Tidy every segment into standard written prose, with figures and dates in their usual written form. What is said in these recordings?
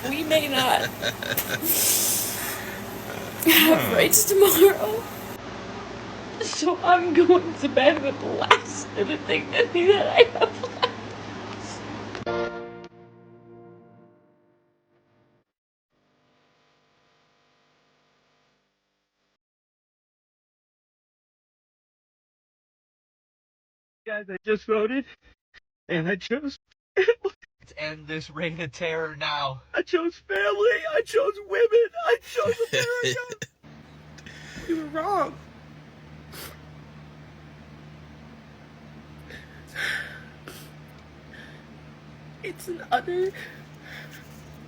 We may not have rights tomorrow. So I'm going to bed with the last of the dignity that I have left. Guys, I just voted, and I chose family. Let's end this reign of terror now. I chose family. I chose women. I chose America. We were wrong. It's an utter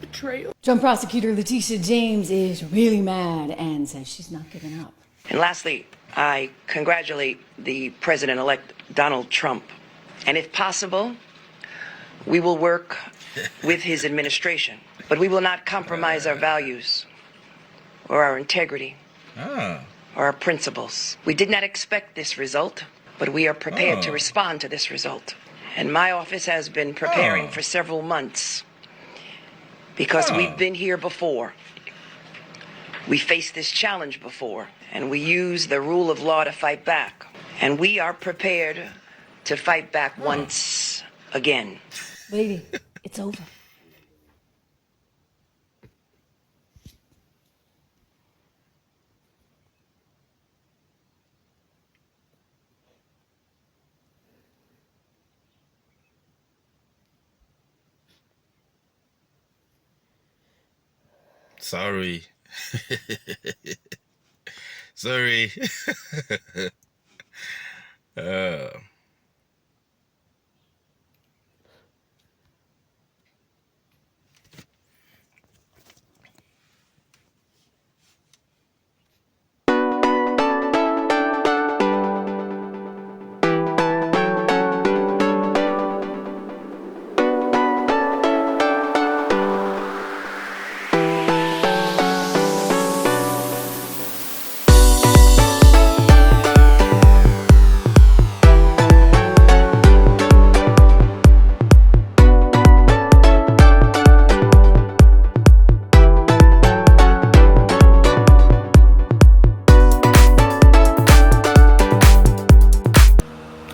betrayal. Joint Prosecutor Letitia James is really mad and says she's not giving up. And lastly, I congratulate the President-elect Donald Trump. And if possible, we will work with his administration. But we will not compromise our values or our integrity or our principles. We did not expect this result, but we are prepared to respond to this result. And my office has been preparing for several months because we've been here before. We faced this challenge before, and we used the rule of law to fight back. And we are prepared to fight back once again. Lady, it's over. Sorry. Sorry.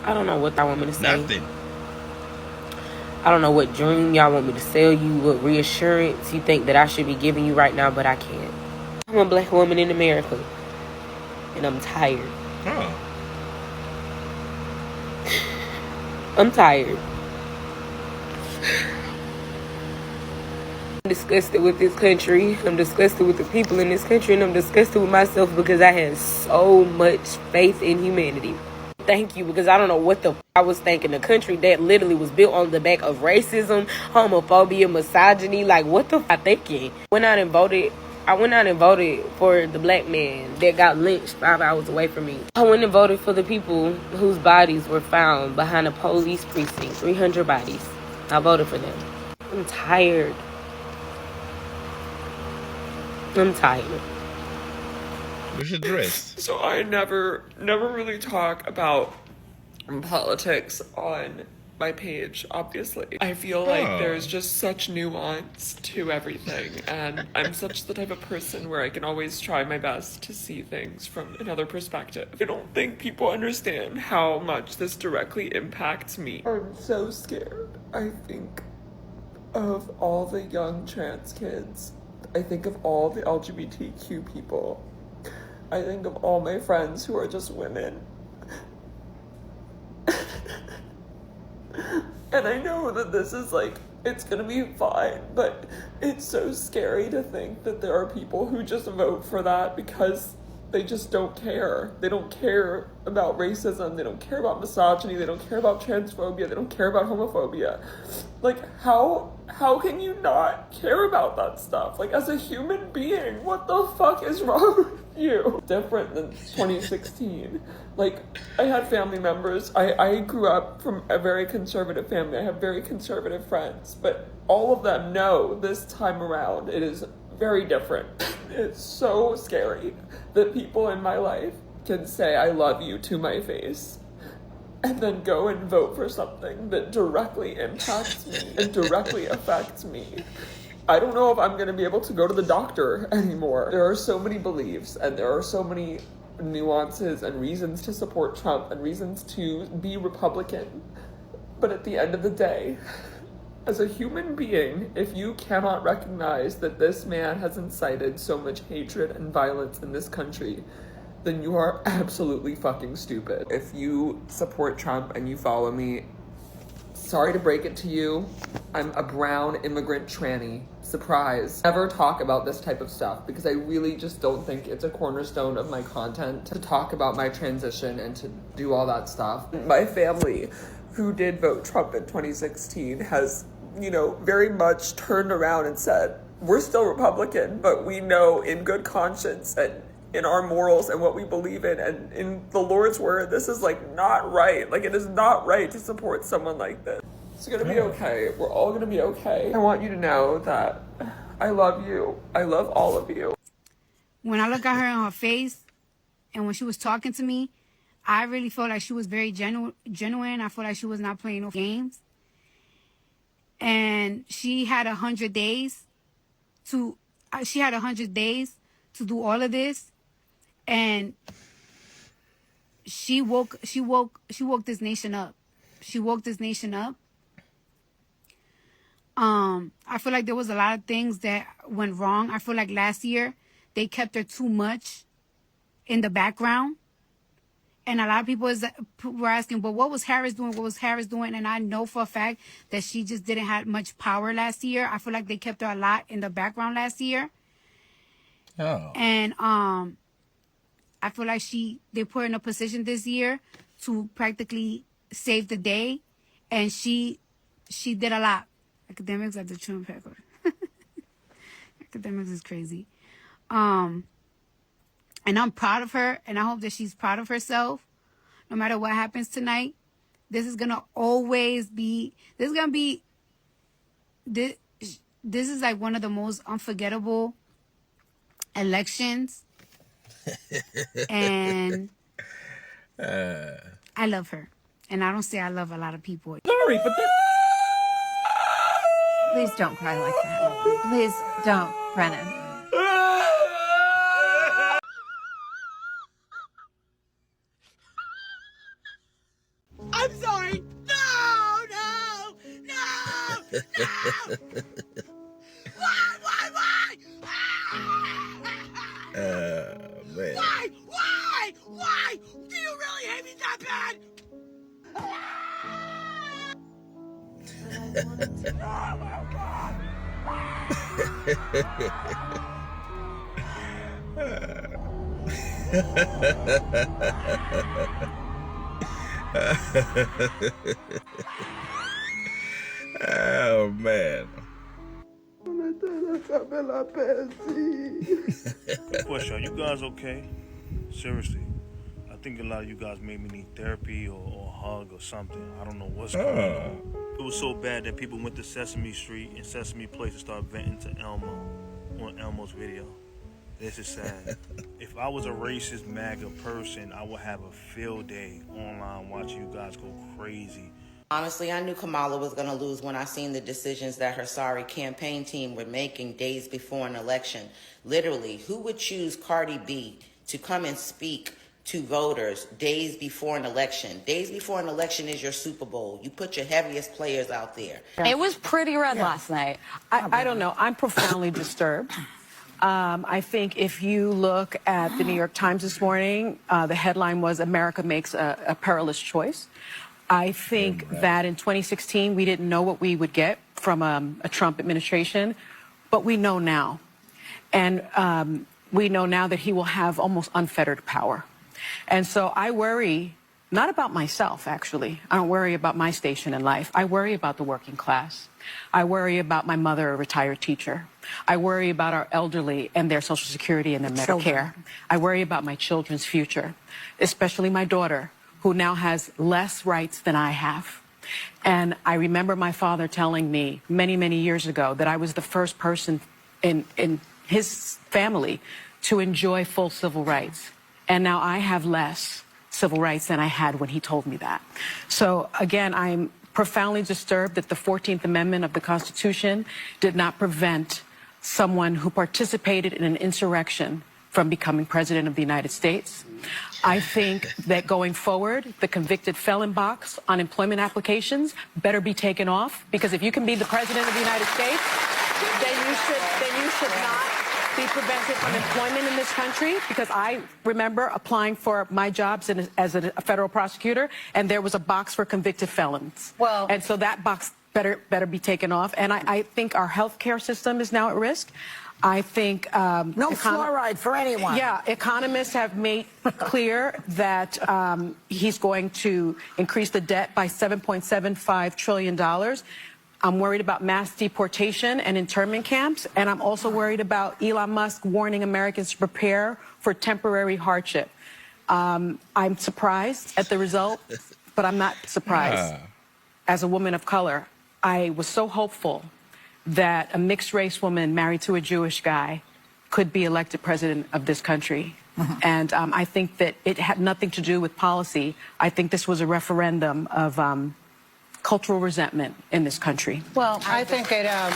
I don't know what y'all want me to say. Nothing. I don't know what dream y'all want me to sell you, what reassurance you think that I should be giving you right now, but I can't. I'm a black woman in America, and I'm tired. I'm tired. I'm disgusted with this country. I'm disgusted with the people in this country, and I'm disgusted with myself because I had so much faith in humanity. Thank you, because I don't know what the I was thinking. A country that literally was built on the back of racism, homophobia, misogyny. Like, what the I thinking? I went out and voted for the black man that got lynched 5 hours away from me. I went and voted for the people whose bodies were found behind a police precinct. 300 bodies. I voted for them. I'm tired. I'm tired. We should rest. So I never really talk about politics on my page, obviously. I feel like there's just such nuance to everything, and I'm such the type of person where I can always try my best to see things from another perspective. I don't think people understand how much this directly impacts me. I'm so scared. I think of all the young trans kids. I think of all the LGBTQ people. I think of all my friends who are just women. And I know that this is like, it's gonna be fine, but it's so scary to think that there are people who just vote for that because they just don't care. They don't care about racism, they don't care about misogyny, they don't care about transphobia, they don't care about homophobia. Like, how can you not care about that stuff? Like, as a human being, what the fuck is wrong with you? Different than 2016. Like, I had family members. I grew up from a very conservative family. I have very conservative friends, but all of them know this time around it is very different. It's so scary that people in my life can say I love you to my face and then go and vote for something that directly impacts me and directly affects me. I don't know if I'm going to be able to go to the doctor anymore. There are so many beliefs and there are so many nuances and reasons to support Trump and reasons to be Republican. But at the end of the day, as a human being, if you cannot recognize that this man has incited so much hatred and violence in this country, then you are absolutely fucking stupid. If you support Trump and you follow me, sorry to break it to you, I'm a brown immigrant tranny. Surprise. Never talk about this type of stuff because I really just don't think it's a cornerstone of my content to talk about my transition and to do all that stuff. My family, who did vote Trump in 2016, has, you know, very much turned around and said, we're still Republican, but we know in good conscience and in our morals and what we believe in and in the Lord's word, this is like not right. Like, it is not right to support someone like this. It's gonna be okay. We're all gonna be okay. I want you to know that I love you. I love all of you. When I look at her in her face and when she was talking to me, I really felt like she was very genuine. I felt like she was not playing no games. And she had 100 days to do all of this. And she woke this nation up. She woke this nation up. I feel like there was a lot of things that went wrong. I feel like last year they kept her too much in the background. And a lot of people were asking, but what was Harris doing? What was Harris doing? And I know for a fact that she just didn't have much power last year. I feel like they kept her a lot in the background last year. Oh. And I feel like they put her in a position this year to practically save the day. And she did a lot. Academics at the Trump record. Academics is crazy. And I'm proud of her, and I hope that she's proud of herself. No matter what happens tonight, this is gonna always be. This is like one of the most unforgettable elections, and I love her. And I don't say I love a lot of people. Sorry, but that... Please don't cry like that. Please don't, Brennan. I'm sorry. No! Why? Man. Why? Do you really hate me that bad? Oh my God. Oh man. Question, are you guys okay? Seriously. I think a lot of you guys maybe need therapy or a hug or something. I don't know what's going on. It was so bad that people went to Sesame Street and Sesame Place and started venting to Elmo on Elmo's video. This is sad. If I was a racist MAGA person, I would have a field day online watching you guys go crazy. Honestly, I knew Kamala was going to lose when I seen the decisions that her sorry campaign team were making days before an election. Literally, who would choose Cardi B to come and speak to voters days before an election? Days before an election is your Super Bowl. You put your heaviest players out there. It was pretty red last night. I don't know. I'm profoundly disturbed. I think if you look at the New York Times this morning, the headline was America makes a perilous choice. I think that in 2016, we didn't know what we would get from a Trump administration, but we know now. And we know now that he will have almost unfettered power. And so I worry, not about myself, actually. I don't worry about my station in life. I worry about the working class. I worry about my mother, a retired teacher. I worry about our elderly and their Social Security and their Medicare. I worry about my children's future, especially my daughter, who now has less rights than I have. And I remember my father telling me many, many years ago that I was the first person in his family to enjoy full civil rights. And now I have less civil rights than I had when he told me that. So again, I'm profoundly disturbed that the 14th Amendment of the Constitution did not prevent someone who participated in an insurrection from becoming president of the United States. I think that going forward, the convicted felon box on employment applications better be taken off, because if you can be the president of the United States, then you should not be prevented from employment in this country, because I remember applying for my jobs as a federal prosecutor, and there was a box for convicted felons. Well, and so that box better be taken off. And I think our healthcare system is now at risk. I think no fluoride for anyone. Yeah, economists have made clear that he's going to increase the debt by $7.75 trillion. I'm worried about mass deportation and internment camps, and I'm also worried about Elon Musk warning Americans to prepare for temporary hardship. I'm surprised at the result, but I'm not surprised. As a woman of color, I was so hopeful that a mixed-race woman married to a Jewish guy could be elected president of this country. And I think that it had nothing to do with policy. I think this was a referendum of cultural resentment in this country. Well, I think it, I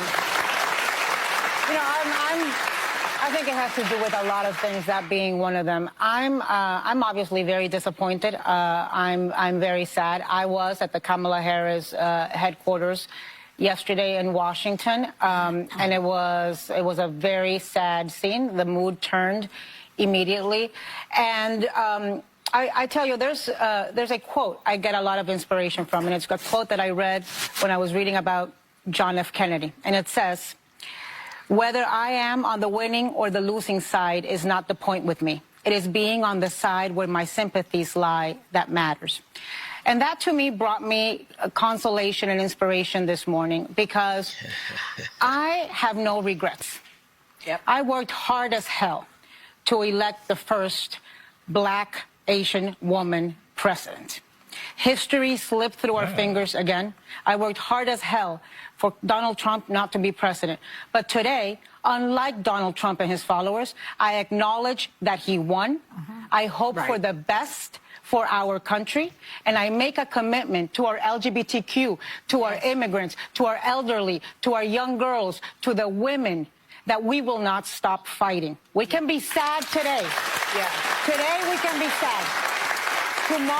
think it has to do with a lot of things, that being one of them. I'm obviously very disappointed. I'm very sad. I was at the Kamala Harris headquarters yesterday in Washington, and it was a very sad scene. The mood turned immediately, and I tell you, there's a quote I get a lot of inspiration from, and it's a quote that I read when I was reading about John F. Kennedy, and it says, "Whether I am on the winning or the losing side is not the point with me. It is being on the side where my sympathies lie that matters." And that, to me, brought me a consolation and inspiration this morning, because I have no regrets. Yep. I worked hard as hell to elect the first Black Asian woman president. History slipped through our fingers again. I worked hard as hell for Donald Trump not to be president. But today, unlike Donald Trump and his followers, I acknowledge that he won. I hope for the best for our country, and I make a commitment to our LGBTQ, to our immigrants, to our elderly, to our young girls, to the women, that we will not stop fighting. We can be sad today. Today we can be sad. Tomorrow